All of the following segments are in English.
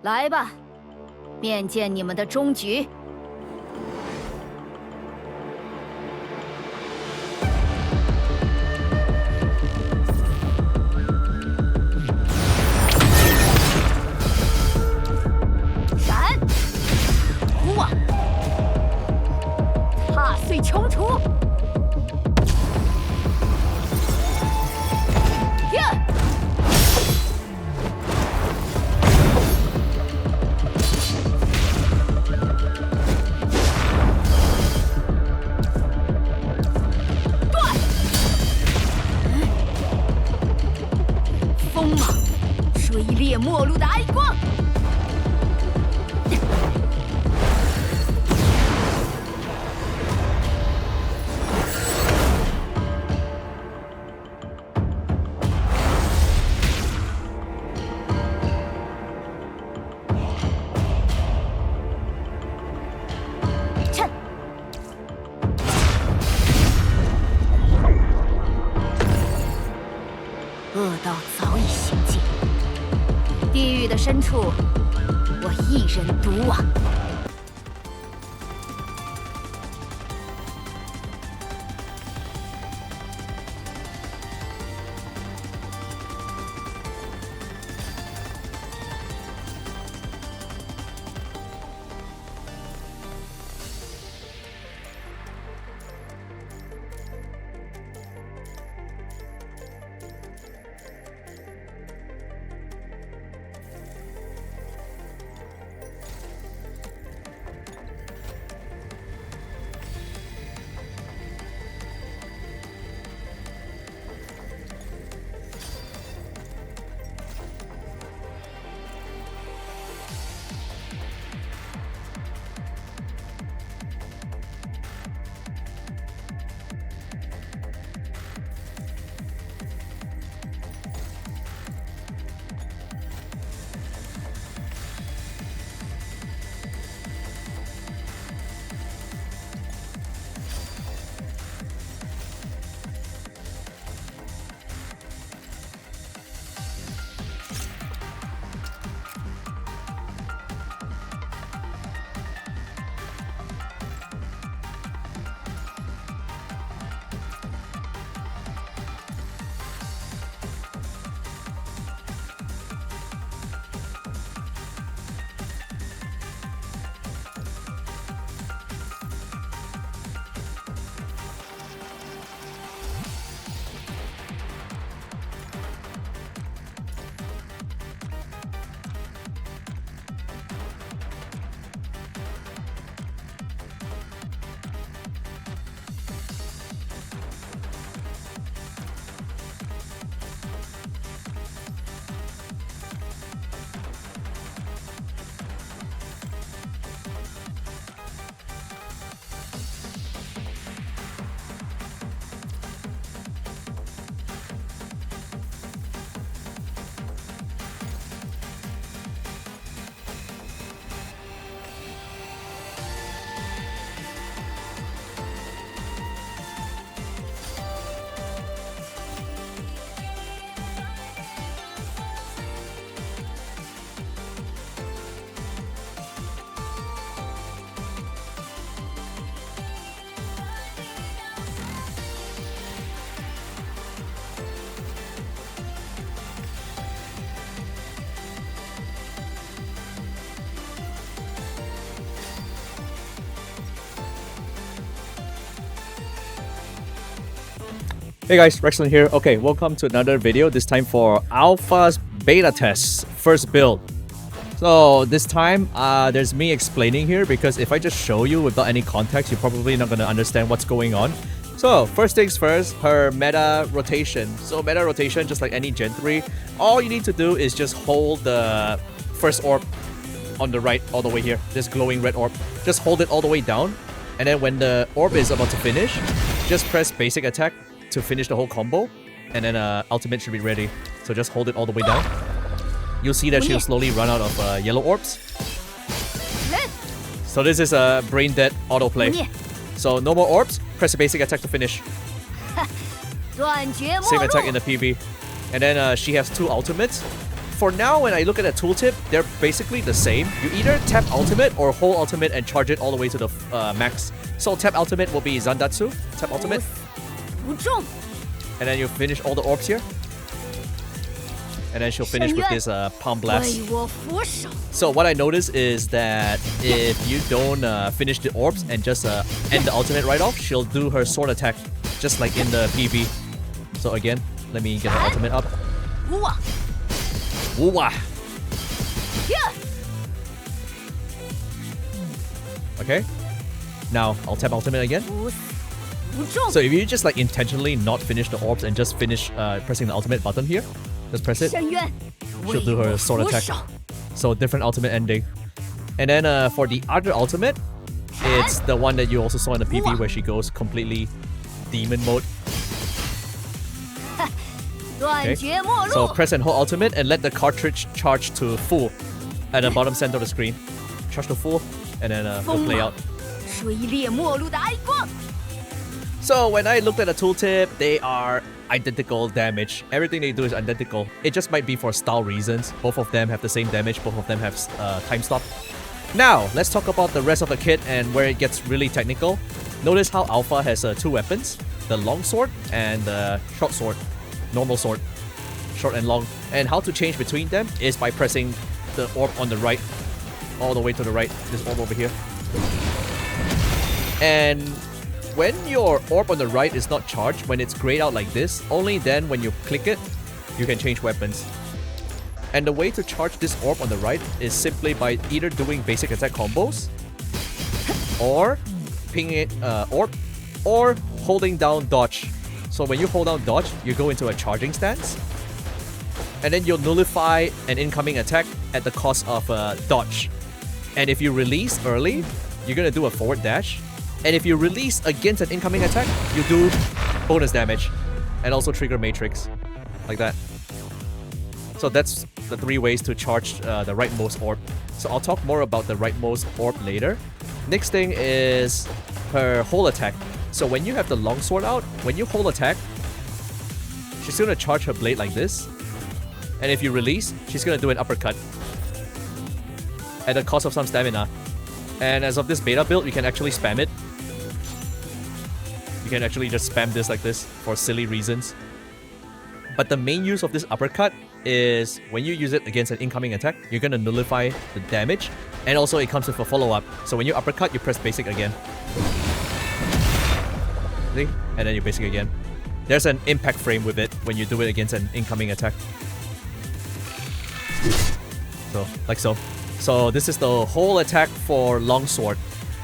来吧，面见你们的终局。闪！突啊！踏碎穷途！呀！ 水裂末路的哀光，趁恶道早已行尽。 地狱的深处，我一人独往。Hey guys, Rexlent here. Okay, welcome to another video, this time for Alpha's beta test, first build. So this time, there's me explaining here because if I just show you without any context, you're probably not going to understand what's going on. So first things first, her meta rotation. So meta rotation, just like any Gen 3, all you need to do is just hold the first orb on the right all the way here, this glowing red orb. Just hold it all the way down, and then when the orb is about to finish, just press basic attack to finish the whole combo, and then ultimate should be ready. So just hold it all the way down. You'll see that she'll slowly run out of yellow orbs. So this is a brain dead autoplay. So no more orbs, press a basic attack to finish. Same attack in the PV. And then she has two ultimates. for now, when I look at the tooltip, they're basically the same. You either tap ultimate or hold ultimate and charge it all the way to the max. So tap ultimate will be Zandatsu, tap ultimate. 不中， And then you finish all the orbs here. And then she'll finish with this palm blast. 为我俯首。 So what I noticed is that if you don't finish the orbs and just end the ultimate right off, she'll do her sword attack just like in the PV. So again, let me get her ultimate up. 无我， Woo-wah. 呀， Okay. Now I'll tap ultimate again. 不死不中。 So if you just like intentionally not finish the orbs and just finish pressing the ultimate button here, just press it. 深渊， She'll do her 为我 sword 俯 attack. 首。 So different ultimate ending. And then for the other ultimate, it's the one that you also saw in the PV where she goes completely demon mode. 断 Okay. 绝末 So 路。 press and hold ultimate and let the cartridge charge to full at the bottom center of the screen. Charge to full and then it'll play out. 锤裂末路的哀光。 So when I looked at the tooltip, they are identical damage. Everything they do is identical. It just might be for style reasons. Both of them have the same damage. Both of them have time stop. Now, let's talk about the rest of the kit and where it gets really technical. Notice how Alpha has two weapons. The long sword and the short sword. Normal sword. Short and long. And how to change between them is by pressing the orb on the right. All the way to the right. This orb over here. And when your orb on the right is not charged, when it's grayed out like this, only then when you click it, you can change weapons. And the way to charge this orb on the right is simply by either doing basic attack combos, or pinging it orb, or holding down dodge. So when you hold down dodge, you go into a charging stance, and then you'll nullify an incoming attack at the cost of dodge. And if you release early, you're gonna do a forward dash. And if you release against an incoming attack, you do bonus damage and also trigger matrix like that. So that's the three ways to charge the rightmost orb. So I'll talk more about the rightmost orb later. Next thing is her hold attack. So when you have the longsword out, when you hold attack, she's gonna charge her blade like this. And if you release, she's gonna do an uppercut at the cost of some stamina. And as of this beta build, you can actually spam it. You can actually just spam this like this for silly reasons. But the main use of this uppercut is when you use it against an incoming attack, you're gonna nullify the damage. And also it comes with a follow-up. So when you uppercut, you press basic again. See? And then you basic again. There's an impact frame with it when you do it against an incoming attack. So, like so. So this is the whole attack for longsword.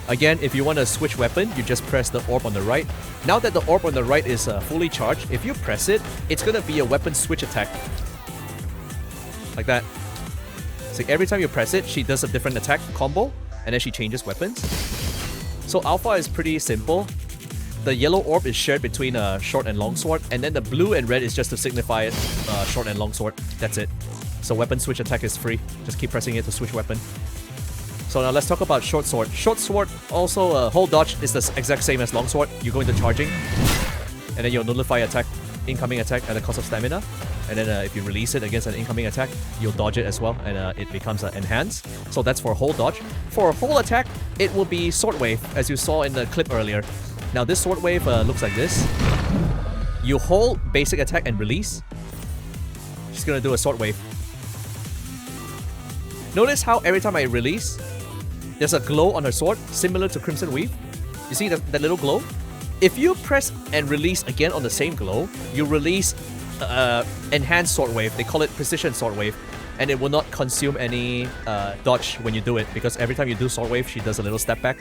Again, if you want to switch weapon, you just press the orb on the right. Now that the orb on the right is fully charged, if you press it, it's gonna be a weapon switch attack. Like that. So every time you press it, she does a different attack combo, and then she changes weapons. So Alpha is pretty simple. The yellow orb is shared between a short and long sword, and then the blue and red is just to signify short and long sword. That's it. So weapon switch attack is free. Just keep pressing it to switch weapon. So now let's talk about short sword. Short sword also hold dodge is the exact same as long sword. You go into charging, and then you'll nullify attack, incoming attack at the cost of stamina. And then if you release it against an incoming attack, you'll dodge it as well, and it becomes enhanced. So that's for hold dodge. For whole attack, it will be sword wave, as you saw in the clip earlier. Now this sword wave looks like this. You hold basic attack and release. She's gonna do a sword wave. Notice how every time I release, there's a glow on her sword, similar to Crimson Weave. You see that little glow? If you press and release again on the same glow, you release enhanced sword wave. They call it precision sword wave. And it will not consume any dodge when you do it, because every time you do sword wave, she does a little step back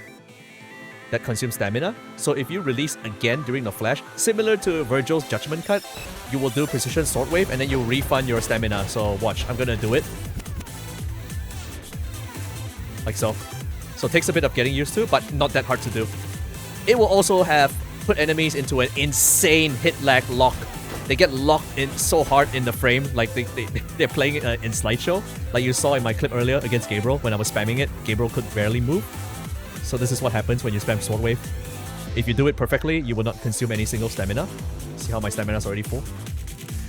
that consumes stamina. So if you release again during the flash, similar to Virgil's Judgment Cut, you will do precision sword wave and then you refund your stamina. So watch, I'm gonna do it. Like so. So it takes a bit of getting used to, but not that hard to do. It will also have put enemies into an insane hit lag lock. They get locked in so hard in the frame, like they're playing it in slideshow. Like you saw in my clip earlier against Gabriel, when I was spamming it, Gabriel could barely move. So this is what happens when you spam Sword Wave. If you do it perfectly, you will not consume any single stamina. See how my stamina is already full?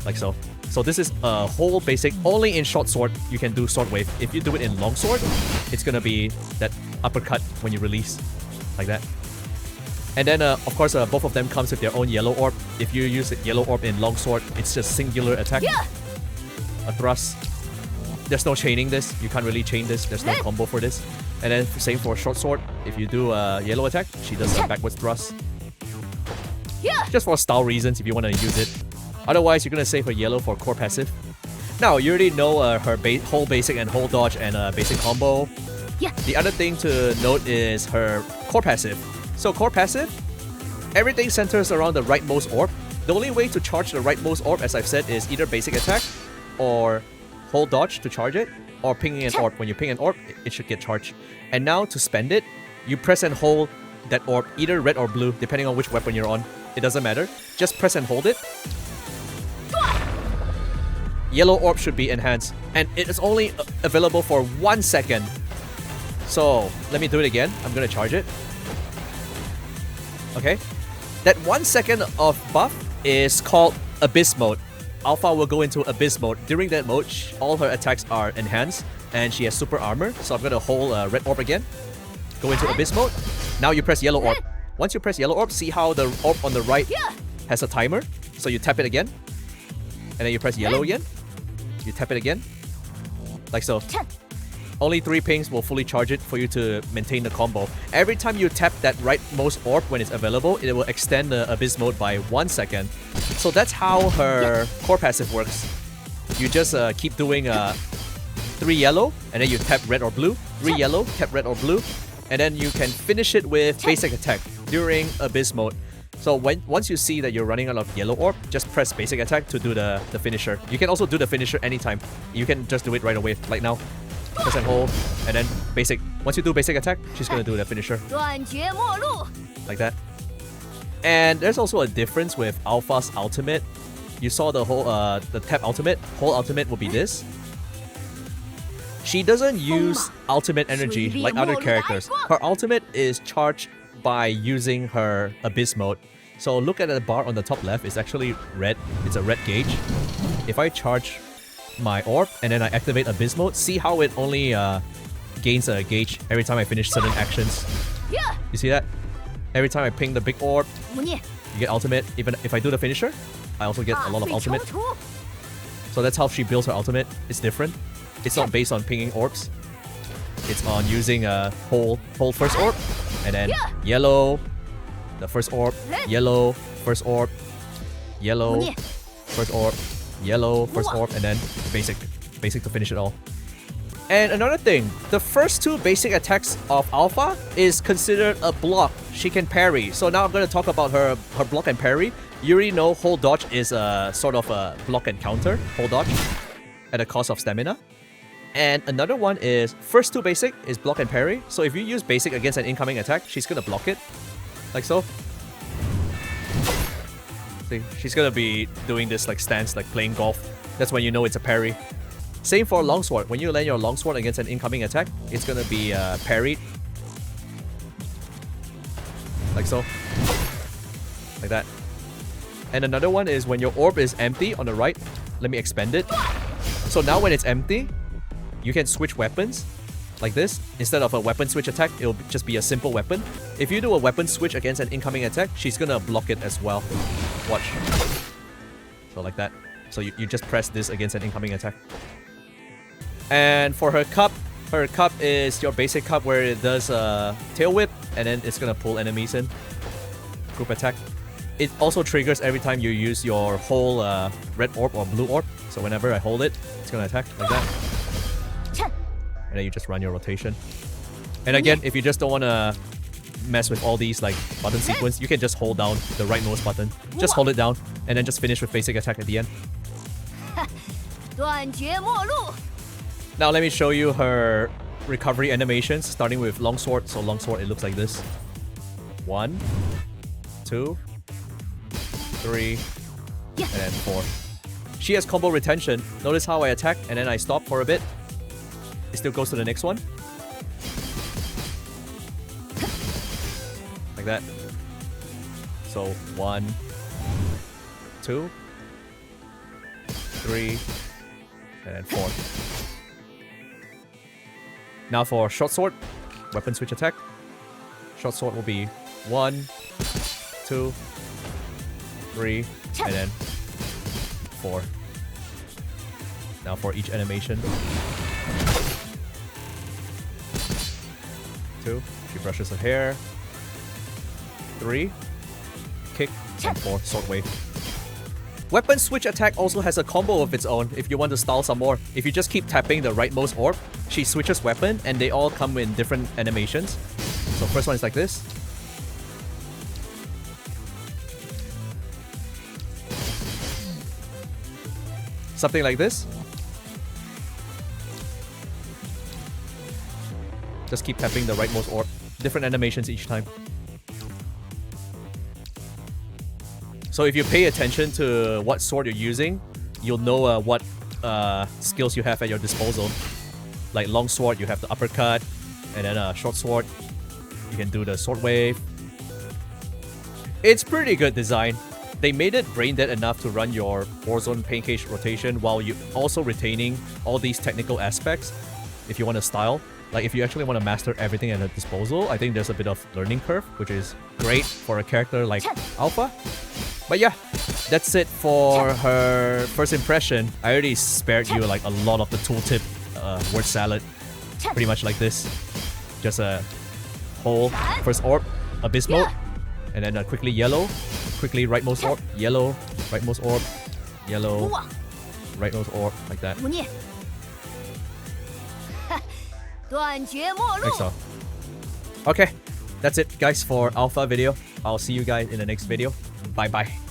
Like so. So this is a whole basic. Only in short sword you can do sword wave. If you do it in long sword, it's gonna be that uppercut when you release, like that. And then of course both of them comes with their own yellow orb. If you use the yellow orb in long sword, it's just singular attack. A thrust. There's no chaining this. You can't really chain this. There's no combo for this. And then same for short sword. If you do a yellow attack, she does a backwards thrust. Just for style reasons if you want to use it. Otherwise, you're going to save her yellow for core passive. Now, you already know her whole basic and whole dodge and basic combo. The other thing to note is her core passive. So core passive, everything centers around the rightmost orb. The only way to charge the rightmost orb, as I've said, is either basic attack or whole dodge to charge it, or pinging an orb. When you ping an orb, it should get charged. And now to spend it, you press and hold that orb, either red or blue, depending on which weapon you're on. It doesn't matter. Just press and hold it. Yellow orb should be enhanced, and it is only available for 1 second. So let me do it again. I'm gonna charge it. Okay, that 1 second of buff is called Abyss mode. Alpha will go into Abyss mode. During that mode, all her attacks are enhanced, and she has super armor. So I'm gonna hold red orb again. Go into Abyss mode. Now you press yellow orb. Once you press yellow orb, see how the orb on the right has a timer? So you tap it again, and then you press yellow again. You tap it again, like so. Only 3 pings will fully charge it for you to maintain the combo. Every time you tap that rightmost orb when it's available, it will extend the Abyss mode by 1 second. So that's how her core passive works. You just keep doing 3 yellow, and then you tap red or blue. 3 yellow, tap red or blue. And then you can finish it with basic attack during Abyss mode. So once you see that you're running out of yellow orb, just press basic attack to do the finisher. You can also do the finisher anytime. You can just do it right away, like now. Press and hold, and then basic. Once you do basic attack, she's gonna do the finisher. Like that. And there's also a difference with Alpha's ultimate. You saw the whole the tap ultimate. Whole ultimate will be this. She doesn't use ultimate energy like other characters. Her ultimate is charged by using her Abyss mode. So look at the bar on the top left. It's actually red. It's a red gauge. If I charge my orb and then I activate Abyss mode, see how it only gains a gauge every time I finish certain actions. You see that? Every time I ping the big orb, you get ultimate. Even if I do the finisher, I also get a lot of ultimate. So that's how she builds her ultimate. It's different. It's not based on pinging orbs. It's on using a whole first orb, and then yellow, the first orb, yellow, first orb, yellow, first orb, yellow, first orb, and then basic to finish it all. And another thing, the first 2 basic attacks of Alpha is considered a block. She can parry. So now I'm going to talk about her block and parry. You already know whole dodge is a sort of a block and counter, whole dodge, at the cost of stamina. And another one is, first 2 basic is block and parry. So if you use basic against an incoming attack, she's going to block it, like so. See, she's going to be doing this like stance, like playing golf. That's when you know it's a parry. Same for longsword. When you land your longsword against an incoming attack, it's going to be parried. Like so. Like that. And another one is when your orb is empty on the right. Let me expand it. So now when it's empty, you can switch weapons like this. Instead of a weapon switch attack, it'll just be a simple weapon. If you do a weapon switch against an incoming attack, she's gonna block it as well. Watch. So like that. So you just press this against an incoming attack. And for her cup is your basic cup where it does a tail whip, and then it's gonna pull enemies in. Group attack. It also triggers every time you use your whole red orb or blue orb. So whenever I hold it, it's gonna attack like that. And then you just run your rotation. And again, if you just don't want to mess with all these like button sequence, you can just hold down the rightmost button. Just hold it down and then just finish with basic attack at the end. Now let me show you her recovery animations, starting with longsword. So longsword, it looks like this. 1, 2, 3, and then 4. She has combo retention. Notice how I attack and then I stop for a bit. It still goes to the next one. Like that. So 1, 2, 3, and then 4. Now for short sword, weapon switch attack. Short sword will be 1, 2, 3, and then 4. Now for each animation. 2, she brushes her hair. 3, kick, and 4, sword wave. Weapon switch attack also has a combo of its own if you want to style some more. If you just keep tapping the rightmost orb, she switches weapon and they all come in different animations. So first one is like this. Something like this. Just keep tapping the rightmost orb. Different animations each time. So if you pay attention to what sword you're using, you'll know what skills you have at your disposal. Like long sword, you have the uppercut, and then short sword, you can do the sword wave. It's pretty good design. They made it brain dead enough to run your Warzone pain cage rotation while you also retaining all these technical aspects. If you want to style, like if you actually want to master everything at your disposal, I think there's a bit of learning curve, which is great for a character like Alpha. But yeah, that's it for her first impression. I already spared you like a lot of the tooltip word salad. Pretty much like this. Just a whole first orb, abyss mode, and then quickly yellow, quickly rightmost orb, yellow, rightmost orb, yellow, rightmost orb, like that. Like so. Okay, that's it guys for Alpha video. I'll see you guys in the next video. Bye bye.